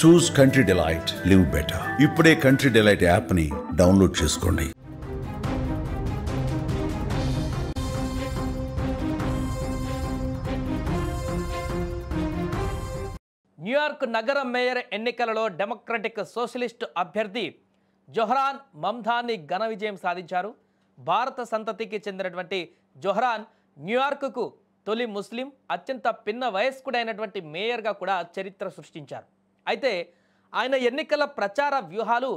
చూస్ country delight, live better. ఇప్పుడే country delight app ని download చేసుకోండి. న్యూయార్క్ నగర మేయర్ ఎన్నికలలో డెమోక్రటిక్ సోషలిస్ట్ అభ్యర్థి జొహ్రాన్ మమ్దాని ఘన విజయం సాధించారు. భారత సంతతికి చెందినటువంటి జొహ్రాన్ న్యూయార్క్కు తొలి ముస్లిం, అత్యంత పిన్న వయస్కుడైనటువంటి మేయర్గా కూడా చరిత్ర సృష్టించారు. అయితే ఆయన ఎన్నికల ప్రచార వ్యూహాలు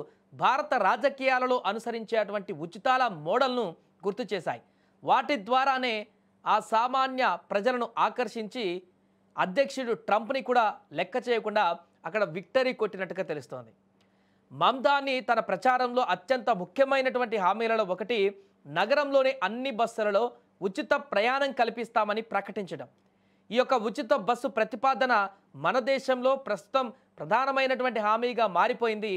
భారత రాజకీయాలలో అనుసరించేటువంటి ఉచితాల మోడల్ను గుర్తు చేశాయి. వాటి ద్వారానే ఆ సామాన్య ప్రజలను ఆకర్షించి అధ్యక్షుడు ట్రంప్ని కూడా లెక్క చేయకుండా అక్కడ విక్టరీ కొట్టినట్టుగా తెలుస్తోంది. మమ్దాని తన ప్రచారంలో అత్యంత ముఖ్యమైనటువంటి హామీలలో ఒకటి నగరంలోని అన్ని బస్సులలో ఉచిత ప్రయాణం కల్పిస్తామని ప్రకటించడం. ఈ యొక్క ఉచిత బస్సు ప్రతిపాదన మన దేశంలో ప్రస్తుతం ప్రధానమైనటువంటి హామీగా మారిపోయింది.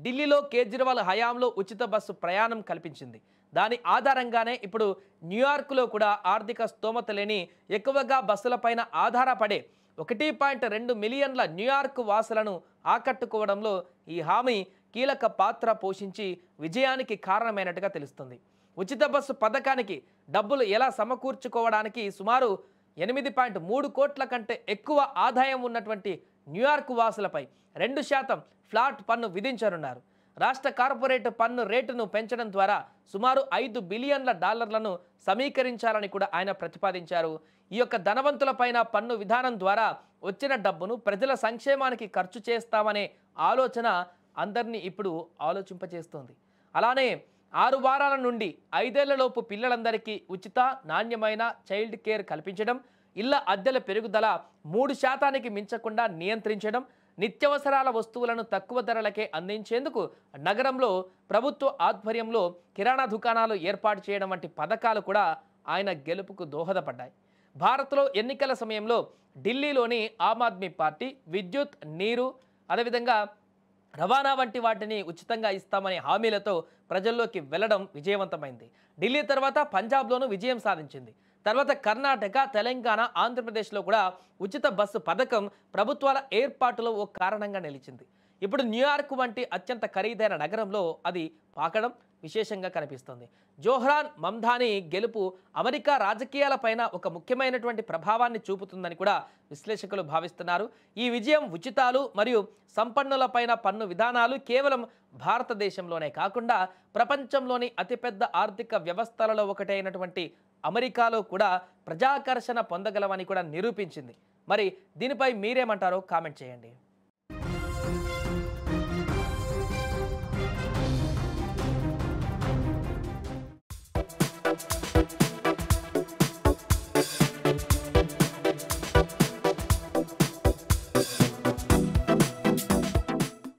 ఢిల్లీలో కేజ్రీవాల్ హయాంలో ఉచిత బస్సు ప్రయాణం కల్పించింది. దాని ఆధారంగానే ఇప్పుడు న్యూయార్క్లో కూడా ఆర్థిక స్తోమత లేని, ఎక్కువగా బస్సులపైన ఆధారపడే 1.2 మిలియన్ల న్యూయార్క్ వాసులను ఆకట్టుకోవడంలో ఈ హామీ కీలక పాత్ర పోషించి విజయానికి కారణమైనట్టుగా తెలుస్తుంది. ఉచిత బస్సు పథకానికి డబ్బులు ఎలా సమకూర్చుకోవడానికి సుమారు 8.3 కోట్ల కంటే ఎక్కువ ఆదాయం ఉన్నటువంటి న్యూయార్క్ వాసులపై 2% ఫ్లాట్ పన్ను విధించనున్నారు. రాష్ట్ర కార్పొరేట్ పన్ను రేటును పెంచడం ద్వారా సుమారు $5 బిలియన్ల సమీకరించాలని కూడా ఆయన ప్రతిపాదించారు. ఈ యొక్క ధనవంతులపైన పన్ను విధానం ద్వారా వచ్చిన డబ్బును ప్రజల సంక్షేమానికి ఖర్చు చేస్తామనే ఆలోచన అందరినీ ఇప్పుడు ఆలోచింపచేస్తోంది. అలానే 6 వారాల నుండి 5 ఏళ్లలోపు పిల్లలందరికీ ఉచిత నాణ్యమైన చైల్డ్ కేర్ కల్పించడం, ఇళ్ల అద్దెల పెరుగుదల 3% మించకుండా నియంత్రించడం, నిత్యావసరాల వస్తువులను తక్కువ ధరలకే అందించేందుకు నగరంలో ప్రభుత్వ ఆధ్వర్యంలో కిరాణా దుకాణాలు ఏర్పాటు చేయడం వంటి పథకాలు కూడా ఆయన గెలుపుకు దోహదపడ్డాయి. భారత్లో ఎన్నికల సమయంలో ఢిల్లీలోని ఆమ్ ఆద్మీ పార్టీ విద్యుత్, నీరు, అదేవిధంగా రవాణా వంటి వాటిని ఉచితంగా ఇస్తామనే హామీలతో ప్రజల్లోకి వెళ్లడం విజయవంతమైంది. ఢిల్లీ తర్వాత పంజాబ్లోనూ విజయం సాధించింది. తర్వాత కర్ణాటక, తెలంగాణ, ఆంధ్రప్రదేశ్లో కూడా ఉచిత బస్సు పథకం ప్రభుత్వాల ఏర్పాటులో ఓ కారణంగా నిలిచింది. ఇప్పుడు న్యూయార్క్ వంటి అత్యంత ఖరీదైన నగరంలో అది పాకడం విశేషంగా కనిపిస్తుంది. జొహ్రాన్ మమ్దాని గెలుపు అమెరికా రాజకీయాలపైన ఒక ముఖ్యమైనటువంటి ప్రభావాన్ని చూపుతుందని కూడా విశ్లేషకులు భావిస్తున్నారు. ఈ విజయం ఉచితాలు మరియు సంపన్నులపైన పన్ను విధానాలు కేవలం భారతదేశంలోనే కాకుండా ప్రపంచంలోని అతిపెద్ద ఆర్థిక వ్యవస్థలలో ఒకటైనటువంటి అమెరికాలో కూడా ప్రజాకర్షణ పొందగలవని కూడా నిరూపించింది. మరి దీనిపై మీరేమంటారో కామెంట్ చేయండి.